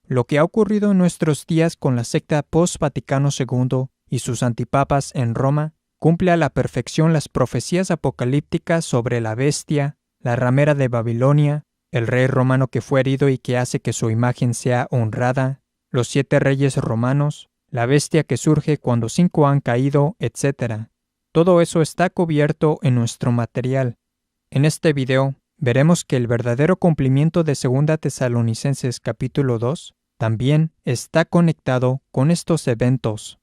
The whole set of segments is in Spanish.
Lo que ha ocurrido en nuestros días con la secta post-Vaticano II y sus antipapas en Roma cumple a la perfección las profecías apocalípticas sobre la bestia, la ramera de Babilonia, el rey romano que fue herido y que hace que su imagen sea honrada, los 7 reyes romanos, la bestia que surge cuando 5 han caído, etc. Todo eso está cubierto en nuestro material. En este video veremos que el verdadero cumplimiento de 2 Tesalonicenses capítulo 2 también está conectado con estos eventos.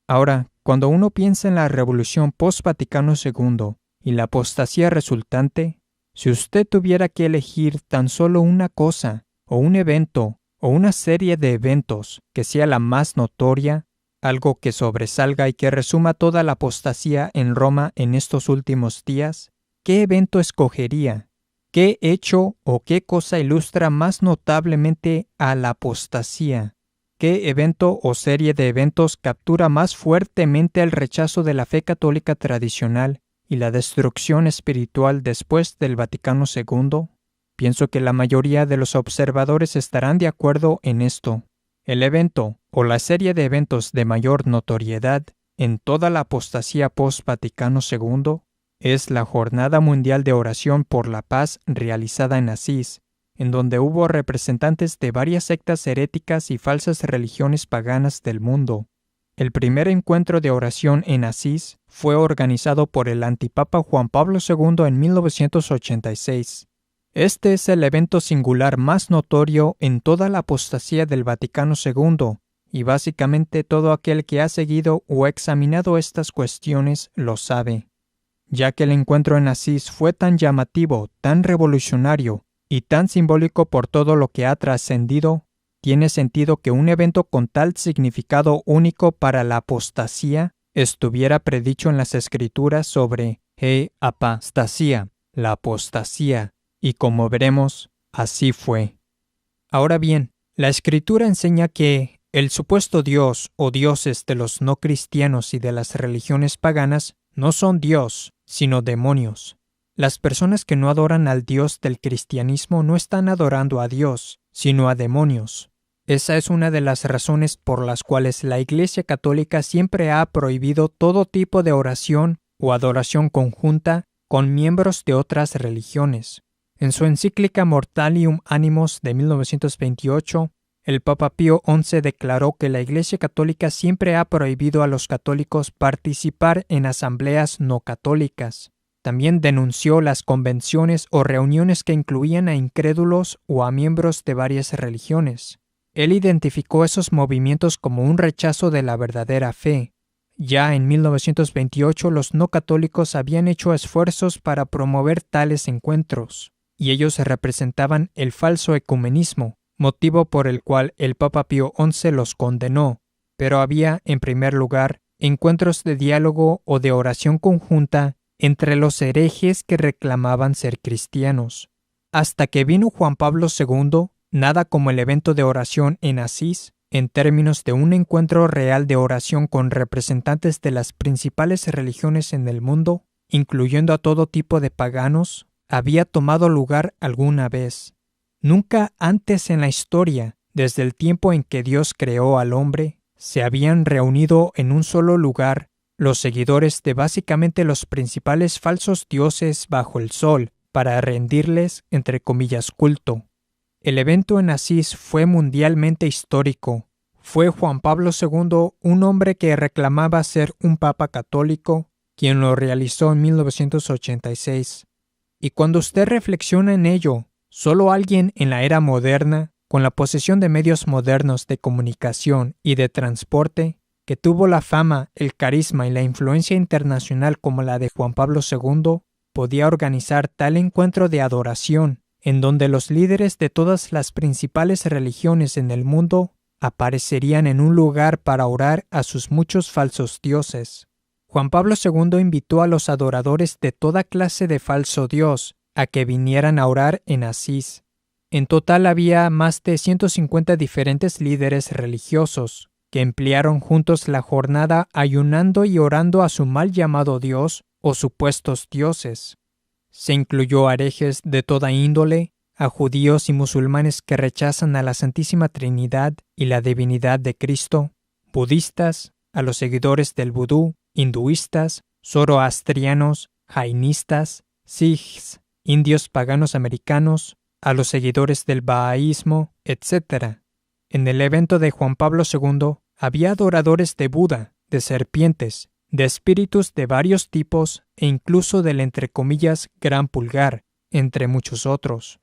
Ahora, cuando uno piensa en la revolución post-Vaticano II y la apostasía resultante, si usted tuviera que elegir tan solo una cosa, o un evento, o una serie de eventos que sea la más notoria, algo que sobresalga y que resuma toda la apostasía en Roma en estos últimos días, ¿qué evento escogería? ¿Qué hecho o qué cosa ilustra más notablemente a la apostasía? ¿Qué evento o serie de eventos captura más fuertemente el rechazo de la fe católica tradicional y la destrucción espiritual después del Vaticano II? Pienso que la mayoría de los observadores estarán de acuerdo en esto. El evento o la serie de eventos de mayor notoriedad en toda la apostasía post-Vaticano II es la Jornada Mundial de Oración por la Paz realizada en Asís, en donde hubo representantes de varias sectas heréticas y falsas religiones paganas del mundo. El primer encuentro de oración en Asís fue organizado por el antipapa Juan Pablo II en 1986. Este es el evento singular más notorio en toda la apostasía del Vaticano II, y básicamente todo aquel que ha seguido o examinado estas cuestiones lo sabe. Ya que el encuentro en Asís fue tan llamativo, tan revolucionario y tan simbólico por todo lo que ha trascendido, tiene sentido que un evento con tal significado único para la apostasía estuviera predicho en las Escrituras sobre apostasía, la apostasía, y como veremos, así fue. Ahora bien, la Escritura enseña que el supuesto Dios o dioses de los no cristianos y de las religiones paganas no son Dios, sino demonios. Las personas que no adoran al Dios del cristianismo no están adorando a Dios, sino a demonios. Esa es una de las razones por las cuales la Iglesia Católica siempre ha prohibido todo tipo de oración o adoración conjunta con miembros de otras religiones. En su encíclica Mortalium Animos de 1928, el Papa Pío XI declaró que la Iglesia Católica siempre ha prohibido a los católicos participar en asambleas no católicas. También denunció las convenciones o reuniones que incluían a incrédulos o a miembros de varias religiones. Él identificó esos movimientos como un rechazo de la verdadera fe. Ya en 1928 los no católicos habían hecho esfuerzos para promover tales encuentros, y ellos representaban el falso ecumenismo, motivo por el cual el Papa Pío XI los condenó, pero había, en primer lugar, encuentros de diálogo o de oración conjunta entre los herejes que reclamaban ser cristianos. Hasta que vino Juan Pablo II, nada como el evento de oración en Asís, en términos de un encuentro real de oración con representantes de las principales religiones en el mundo, incluyendo a todo tipo de paganos, había tomado lugar alguna vez. Nunca antes en la historia, desde el tiempo en que Dios creó al hombre, se habían reunido en un solo lugar los seguidores de básicamente los principales falsos dioses bajo el sol para rendirles, entre comillas, culto. El evento en Asís fue mundialmente histórico. Fue Juan Pablo II, un hombre que reclamaba ser un papa católico, quien lo realizó en 1986. Y cuando usted reflexiona en ello, solo alguien en la era moderna, con la posesión de medios modernos de comunicación y de transporte, que tuvo la fama, el carisma y la influencia internacional como la de Juan Pablo II, podía organizar tal encuentro de adoración, en donde los líderes de todas las principales religiones en el mundo aparecerían en un lugar para orar a sus muchos falsos dioses. Juan Pablo II invitó a los adoradores de toda clase de falso dios a que vinieran a orar en Asís. En total había más de 150 diferentes líderes religiosos que emplearon juntos la jornada ayunando y orando a su mal llamado dios o supuestos dioses. Se incluyó a herejes de toda índole, a judíos y musulmanes que rechazan a la Santísima Trinidad y la divinidad de Cristo, budistas, a los seguidores del vudú, hinduistas, zoroastrianos, jainistas, sikhs, indios paganos americanos, a los seguidores del bahaísmo, etc. En el evento de Juan Pablo II había adoradores de Buda, de serpientes, de espíritus de varios tipos e incluso del entre comillas gran pulgar, entre muchos otros.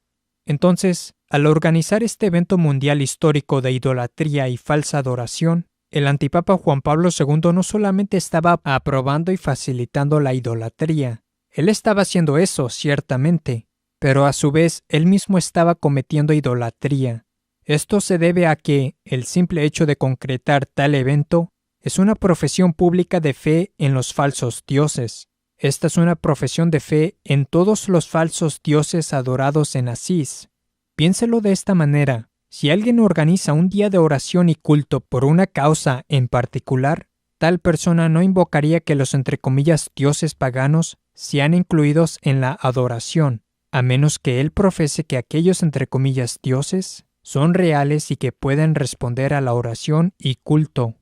Entonces, al organizar este evento mundial histórico de idolatría y falsa adoración, el antipapa Juan Pablo II no solamente estaba aprobando y facilitando la idolatría, él estaba haciendo eso, ciertamente, pero a su vez él mismo estaba cometiendo idolatría. Esto se debe a que el simple hecho de concretar tal evento es una profesión pública de fe en los falsos dioses. Esta es una profesión de fe en todos los falsos dioses adorados en Asís. Piénselo de esta manera. Si alguien organiza un día de oración y culto por una causa en particular, tal persona no invocaría que los entre comillas dioses paganos sean incluidos en la adoración, a menos que él profese que aquellos entre comillas dioses son reales y que pueden responder a la oración y culto.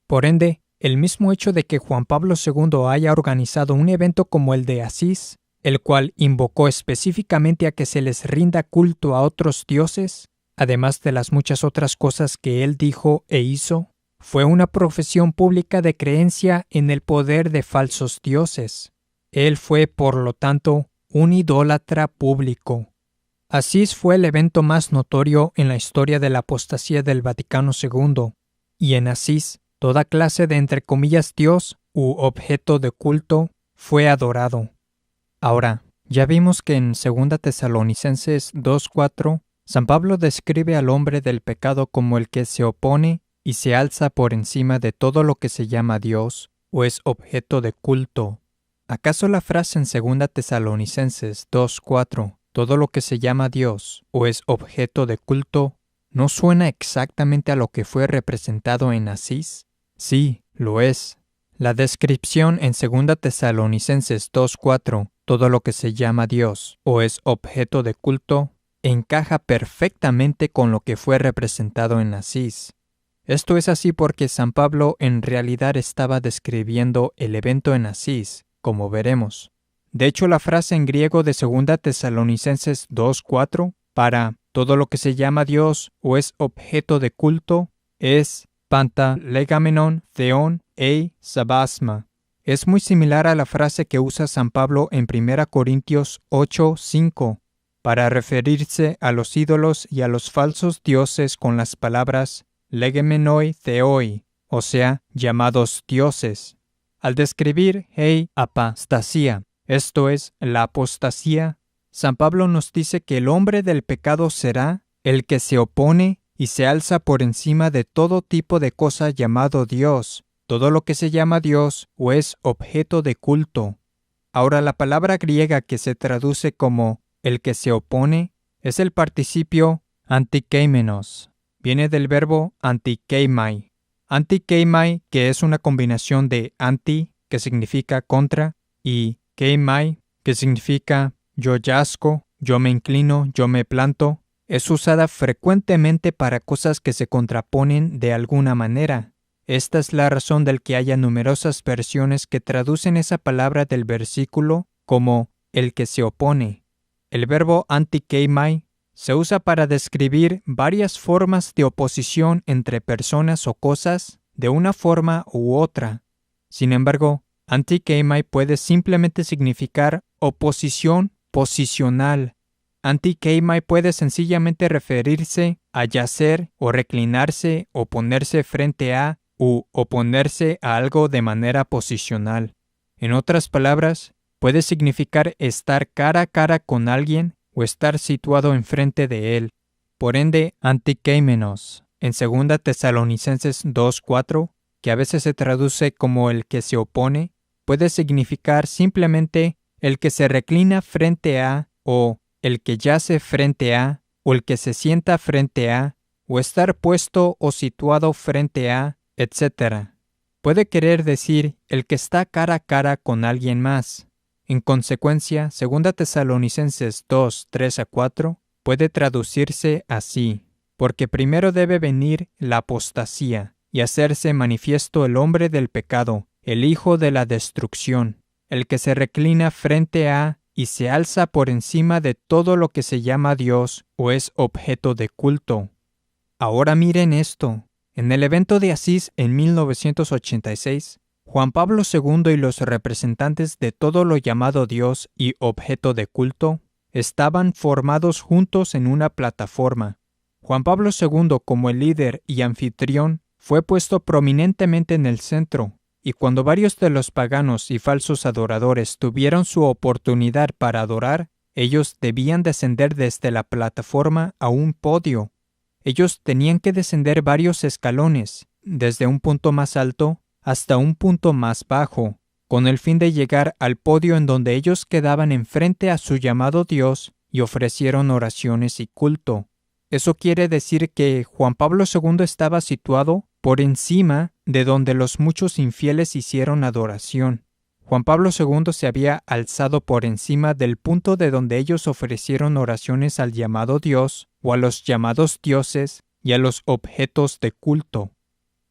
Por ende, el mismo hecho de que Juan Pablo II haya organizado un evento como el de Asís, el cual invocó específicamente a que se les rinda culto a otros dioses, además de las muchas otras cosas que él dijo e hizo, fue una profesión pública de creencia en el poder de falsos dioses. Él fue, por lo tanto, un idólatra público. Asís fue el evento más notorio en la historia de la apostasía del Vaticano II, y en Asís, toda clase de entre comillas dios u objeto de culto fue adorado. Ahora, ya vimos que en 2 Tesalonicenses 2:4, San Pablo describe al hombre del pecado como el que se opone y se alza por encima de todo lo que se llama Dios o es objeto de culto. ¿Acaso la frase en 2 Tesalonicenses 2:4, todo lo que se llama Dios o es objeto de culto, no suena exactamente a lo que fue representado en Asís? Sí, lo es. La descripción en 2 Tesalonicenses 2:4, todo lo que se llama Dios o es objeto de culto, encaja perfectamente con lo que fue representado en Asís. Esto es así porque San Pablo en realidad estaba describiendo el evento en Asís, como veremos. De hecho, la frase en griego de 2 Tesalonicenses 2:4 para todo lo que se llama Dios o es objeto de culto es pantalegamenon theon sabasma. Es muy similar a la frase que usa San Pablo en 1 Corintios 8:5 para referirse a los ídolos y a los falsos dioses con las palabras legemenoi theoi, o sea, llamados dioses. Al describir apostasía, esto es, la apostasía, San Pablo nos dice que el hombre del pecado será el que se opone y se alza por encima de todo tipo de cosa llamado Dios, todo lo que se llama Dios o es objeto de culto. Ahora, la palabra griega que se traduce como el que se opone es el participio antikeimenos. Viene del verbo antikeimai. Antikeimai, que es una combinación de anti, que significa contra, y keimai, que significa yo yazgo, yo me inclino, yo me planto, es usada frecuentemente para cosas que se contraponen de alguna manera. Esta es la razón del que haya numerosas versiones que traducen esa palabra del versículo como el que se opone. El verbo antikeimai se usa para describir varias formas de oposición entre personas o cosas de una forma u otra. Sin embargo, antikeimai puede simplemente significar oposición posicional. Antikeimai puede sencillamente referirse a yacer o reclinarse o ponerse frente a u oponerse a algo de manera posicional. En otras palabras, puede significar estar cara a cara con alguien o estar situado enfrente de él. Por ende, antikeimenos, en 2 Tesalonicenses 2:4, que a veces se traduce como el que se opone, puede significar simplemente el que se reclina frente a, o el que yace frente a, o el que se sienta frente a, o estar puesto o situado frente a, etc. Puede querer decir el que está cara a cara con alguien más. En consecuencia, 2 Tesalonicenses 2:3-4 puede traducirse así: porque primero debe venir la apostasía y hacerse manifiesto el hombre del pecado, el hijo de la destrucción, el que se reclina frente a y se alza por encima de todo lo que se llama Dios o es objeto de culto. Ahora miren esto. En el evento de Asís en 1986, Juan Pablo II y los representantes de todo lo llamado Dios y objeto de culto estaban formados juntos en una plataforma. Juan Pablo II, como el líder y anfitrión, fue puesto prominentemente en el centro, y cuando varios de los paganos y falsos adoradores tuvieron su oportunidad para adorar, ellos debían descender desde la plataforma a un podio. Ellos tenían que descender varios escalones, desde un punto más alto hasta un punto más bajo, con el fin de llegar al podio en donde ellos quedaban enfrente a su llamado Dios y ofrecieron oraciones y culto. Eso quiere decir que Juan Pablo II estaba situado por encima de donde los muchos infieles hicieron adoración. Juan Pablo II se había alzado por encima del punto de donde ellos ofrecieron oraciones al llamado Dios o a los llamados dioses y a los objetos de culto.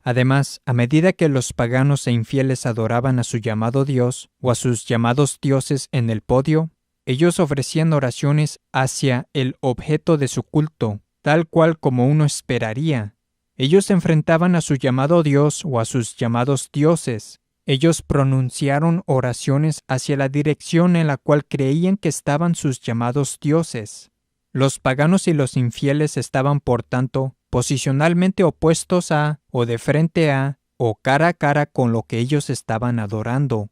Además, a medida que los paganos e infieles adoraban a su llamado Dios o a sus llamados dioses en el podio, ellos ofrecían oraciones hacia el objeto de su culto, tal cual como uno esperaría. Ellos se enfrentaban a su llamado Dios o a sus llamados dioses. Ellos pronunciaron oraciones hacia la dirección en la cual creían que estaban sus llamados dioses. Los paganos y los infieles estaban, por tanto, posicionalmente opuestos a, o de frente a, o cara a cara con lo que ellos estaban adorando.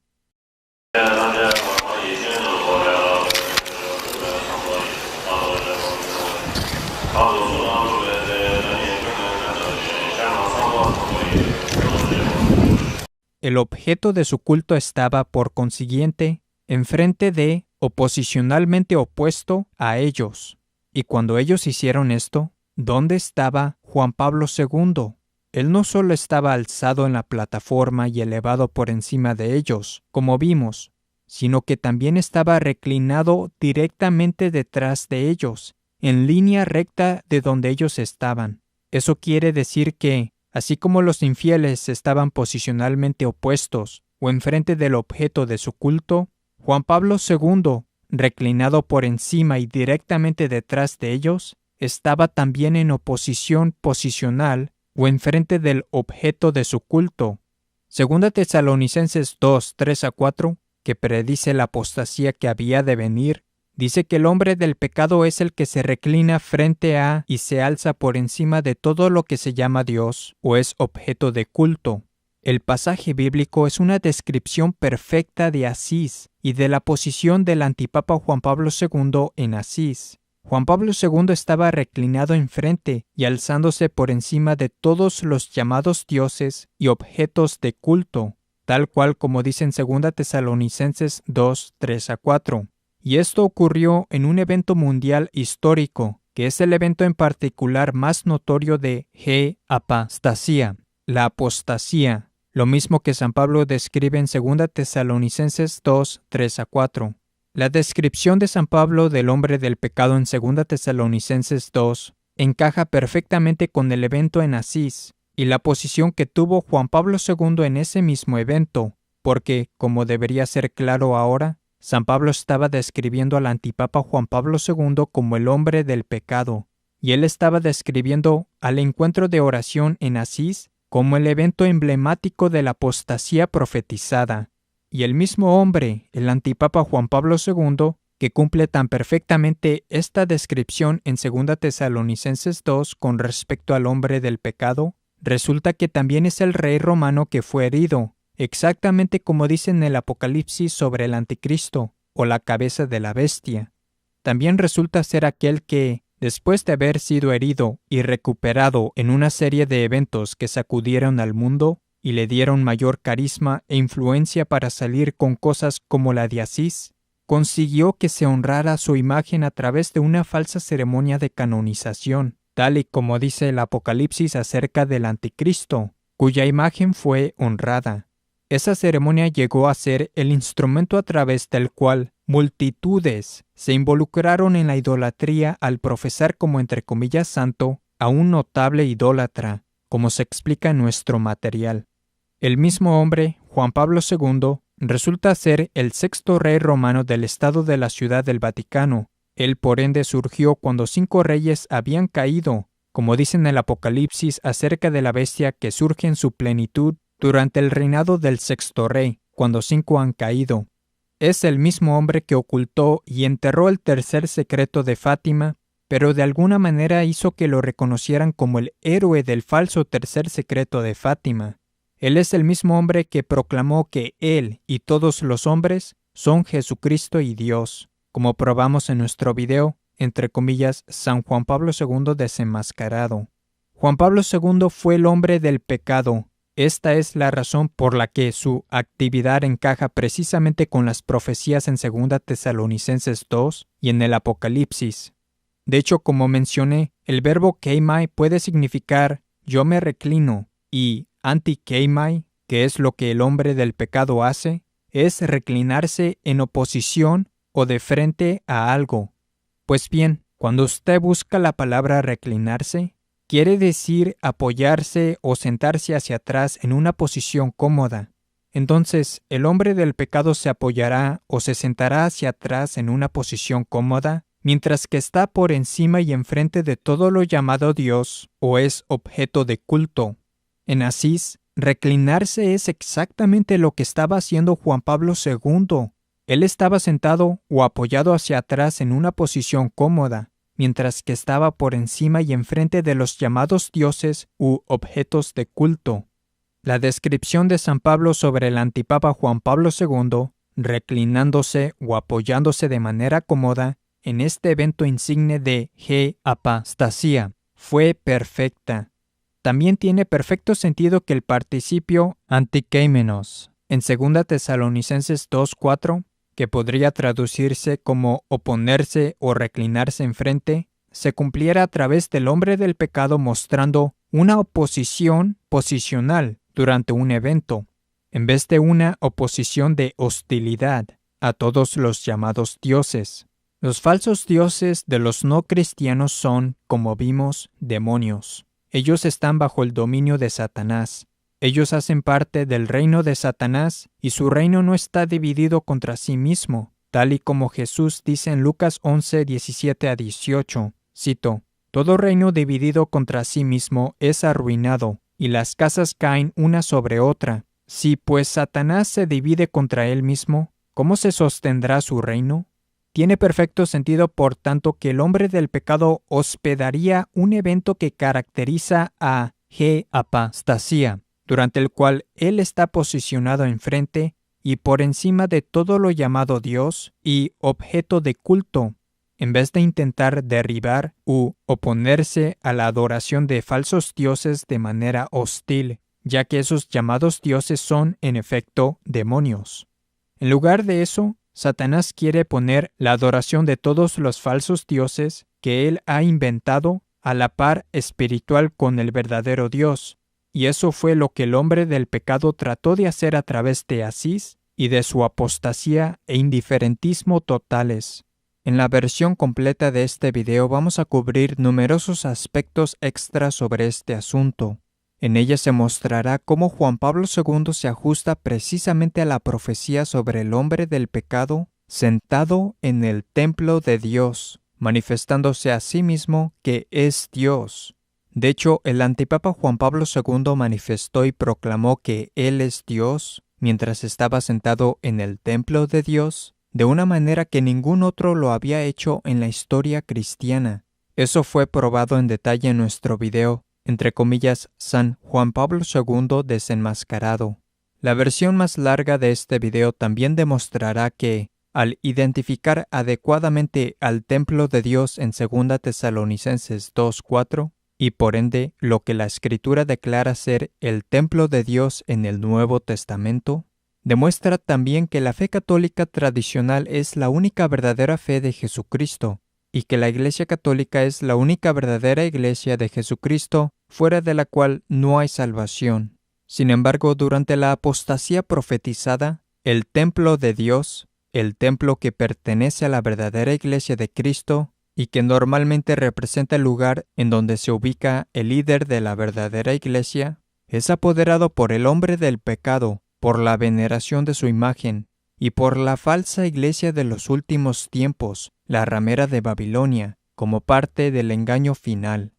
El objeto de su culto estaba, por consiguiente, enfrente de o posicionalmente opuesto a ellos. Y cuando ellos hicieron esto, ¿dónde estaba Juan Pablo II? Él no solo estaba alzado en la plataforma y elevado por encima de ellos, como vimos, sino que también estaba reclinado directamente detrás de ellos, en línea recta de donde ellos estaban. Eso quiere decir que, así como los infieles estaban posicionalmente opuestos o enfrente del objeto de su culto, Juan Pablo II, reclinado por encima y directamente detrás de ellos, estaba también en oposición posicional o enfrente del objeto de su culto. Segunda Tesalonicenses 2, 3-4, que predice la apostasía que había de venir, dice que el hombre del pecado es el que se reclina frente a y se alza por encima de todo lo que se llama Dios o es objeto de culto. El pasaje bíblico es una descripción perfecta de Asís y de la posición del antipapa Juan Pablo II en Asís. Juan Pablo II estaba reclinado enfrente y alzándose por encima de todos los llamados dioses y objetos de culto, tal cual como dice en 2 Tesalonicenses 2, 3-4. Y esto ocurrió en un evento mundial histórico, que es el evento en particular más notorio de apostasía, la apostasía, lo mismo que San Pablo describe en 2 Tesalonicenses 2, 3-4. La descripción de San Pablo del hombre del pecado en 2 Tesalonicenses 2 encaja perfectamente con el evento en Asís y la posición que tuvo Juan Pablo II en ese mismo evento, porque, como debería ser claro ahora, San Pablo estaba describiendo al antipapa Juan Pablo II como el hombre del pecado, y él estaba describiendo al encuentro de oración en Asís como el evento emblemático de la apostasía profetizada. Y el mismo hombre, el antipapa Juan Pablo II, que cumple tan perfectamente esta descripción en 2 Tesalonicenses 2 con respecto al hombre del pecado, resulta que también es el rey romano que fue herido, exactamente como dice en el Apocalipsis sobre el anticristo, o la cabeza de la bestia. También resulta ser aquel que, después de haber sido herido y recuperado en una serie de eventos que sacudieron al mundo y le dieron mayor carisma e influencia para salir con cosas como la de Asís, consiguió que se honrara su imagen a través de una falsa ceremonia de canonización, tal y como dice el Apocalipsis acerca del anticristo, cuya imagen fue honrada. Esa ceremonia llegó a ser el instrumento a través del cual multitudes se involucraron en la idolatría al profesar como entre comillas santo a un notable idólatra, como se explica en nuestro material. El mismo hombre, Juan Pablo II, resulta ser el sexto rey romano del Estado de la Ciudad del Vaticano. Él por ende surgió cuando 5 reyes habían caído, como dice en el Apocalipsis acerca de la bestia que surge en su plenitud durante el reinado del sexto rey, cuando 5 han caído. Es el mismo hombre que ocultó y enterró el tercer secreto de Fátima, pero de alguna manera hizo que lo reconocieran como el héroe del falso tercer secreto de Fátima. Él es el mismo hombre que proclamó que él y todos los hombres son Jesucristo y Dios, como probamos en nuestro video, entre comillas, San Juan Pablo II desenmascarado. Juan Pablo II fue el hombre del pecado. Esta es la razón por la que su actividad encaja precisamente con las profecías en 2 Tesalonicenses 2 y en el Apocalipsis. De hecho, como mencioné, el verbo keimai puede significar yo me reclino y anti-keimai, que es lo que el hombre del pecado hace, es reclinarse en oposición o de frente a algo. Pues bien, cuando usted busca la palabra reclinarse, quiere decir apoyarse o sentarse hacia atrás en una posición cómoda. Entonces, el hombre del pecado se apoyará o se sentará hacia atrás en una posición cómoda, mientras que está por encima y enfrente de todo lo llamado Dios o es objeto de culto. En Asís, reclinarse es exactamente lo que estaba haciendo Juan Pablo II. Él estaba sentado o apoyado hacia atrás en una posición cómoda, mientras que estaba por encima y enfrente de los llamados dioses u objetos de culto. La descripción de San Pablo sobre el antipapa Juan Pablo II, reclinándose o apoyándose de manera cómoda en este evento insigne de apostasía, fue perfecta. También tiene perfecto sentido que el participio antikeimenos en 2 Tesalonicenses 2:4, que podría traducirse como oponerse o reclinarse enfrente, se cumpliera a través del hombre del pecado mostrando una oposición posicional durante un evento, en vez de una oposición de hostilidad a todos los llamados dioses. Los falsos dioses de los no cristianos son, como vimos, demonios. Ellos están bajo el dominio de Satanás. Ellos hacen parte del reino de Satanás y su reino no está dividido contra sí mismo, tal y como Jesús dice en Lucas 11, 17 a 18. Cito: todo reino dividido contra sí mismo es arruinado, y las casas caen una sobre otra. Si pues Satanás se divide contra él mismo, ¿cómo se sostendrá su reino? Tiene perfecto sentido, por tanto, que el hombre del pecado hospedaría un evento que caracteriza a apostasía, durante el cual él está posicionado enfrente y por encima de todo lo llamado Dios y objeto de culto, en vez de intentar derribar u oponerse a la adoración de falsos dioses de manera hostil, ya que esos llamados dioses son, en efecto, demonios. En lugar de eso, Satanás quiere poner la adoración de todos los falsos dioses que él ha inventado a la par espiritual con el verdadero Dios, y eso fue lo que el hombre del pecado trató de hacer a través de Asís y de su apostasía e indiferentismo totales. En la versión completa de este video vamos a cubrir numerosos aspectos extra sobre este asunto. En ella se mostrará cómo Juan Pablo II se ajusta precisamente a la profecía sobre el hombre del pecado sentado en el templo de Dios, manifestándose a sí mismo que es Dios. De hecho, el antipapa Juan Pablo II manifestó y proclamó que Él es Dios mientras estaba sentado en el templo de Dios, de una manera que ningún otro lo había hecho en la historia cristiana. Eso fue probado en detalle en nuestro video, entre comillas, San Juan Pablo II desenmascarado. La versión más larga de este video también demostrará que, al identificar adecuadamente al templo de Dios en 2 Tesalonicenses 2:4, y por ende lo que la Escritura declara ser el templo de Dios en el Nuevo Testamento, demuestra también que la fe católica tradicional es la única verdadera fe de Jesucristo, y que la Iglesia Católica es la única verdadera Iglesia de Jesucristo, fuera de la cual no hay salvación. Sin embargo, durante la apostasía profetizada, el templo de Dios, el templo que pertenece a la verdadera iglesia de Cristo y que normalmente representa el lugar en donde se ubica el líder de la verdadera iglesia, es apoderado por el hombre del pecado, por la veneración de su imagen, y por la falsa iglesia de los últimos tiempos, la ramera de Babilonia, como parte del engaño final.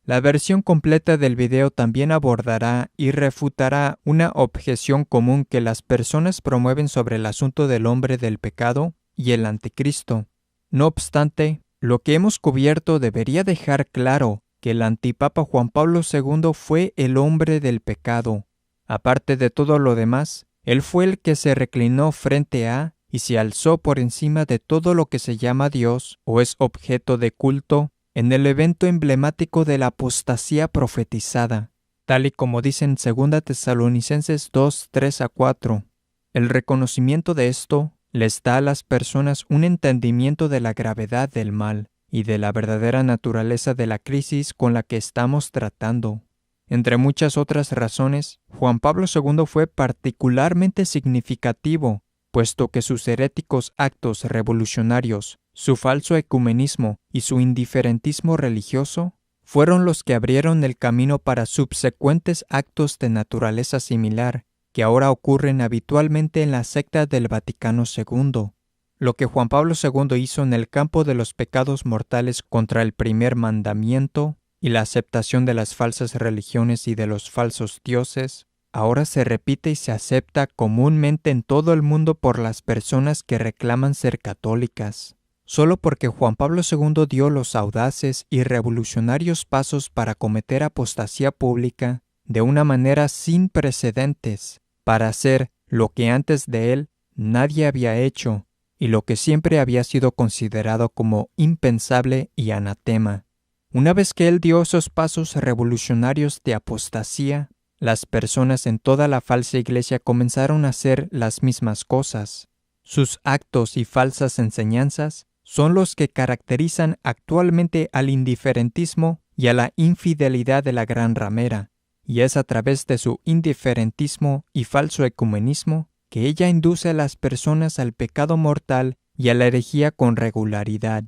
La versión completa del video también abordará y refutará una objeción común que las personas promueven sobre el asunto del hombre del pecado y el anticristo. No obstante, lo que hemos cubierto debería dejar claro que el antipapa Juan Pablo II fue el hombre del pecado. Aparte de todo lo demás, él fue el que se reclinó frente a y se alzó por encima de todo lo que se llama Dios o es objeto de culto en el evento emblemático de la apostasía profetizada, tal y como dice en 2 Tesalonicenses 2, 3-4. El reconocimiento de esto les da a las personas un entendimiento de la gravedad del mal y de la verdadera naturaleza de la crisis con la que estamos tratando. Entre muchas otras razones, Juan Pablo II fue particularmente significativo, puesto que sus heréticos actos revolucionarios, su falso ecumenismo y su indiferentismo religioso fueron los que abrieron el camino para subsecuentes actos de naturaleza similar que ahora ocurren habitualmente en la secta del Vaticano II. Lo que Juan Pablo II hizo en el campo de los pecados mortales contra el primer mandamiento y la aceptación de las falsas religiones y de los falsos dioses, ahora se repite y se acepta comúnmente en todo el mundo por las personas que reclaman ser católicas. Solo porque Juan Pablo II dio los audaces y revolucionarios pasos para cometer apostasía pública de una manera sin precedentes, para hacer lo que antes de él nadie había hecho y lo que siempre había sido considerado como impensable y anatema. Una vez que él dio esos pasos revolucionarios de apostasía, las personas en toda la falsa iglesia comenzaron a hacer las mismas cosas. Sus actos y falsas enseñanzas son los que caracterizan actualmente al indiferentismo y a la infidelidad de la gran ramera, y es a través de su indiferentismo y falso ecumenismo que ella induce a las personas al pecado mortal y a la herejía con regularidad.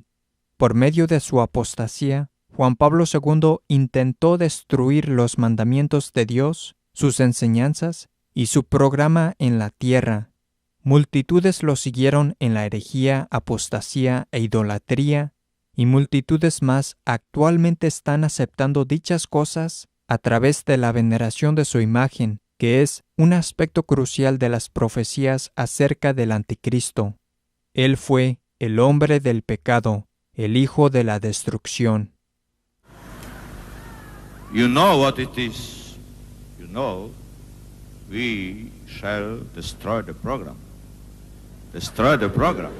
Por medio de su apostasía, Juan Pablo II intentó destruir los mandamientos de Dios, sus enseñanzas y su programa en la tierra. Multitudes lo siguieron en la herejía, apostasía e idolatría, y multitudes más actualmente están aceptando dichas cosas a través de la veneración de su imagen, que es un aspecto crucial de las profecías acerca del anticristo. Él fue el hombre del pecado, el hijo de la destrucción. You know what it is. You know, we shall destroy the program. Destroy the program.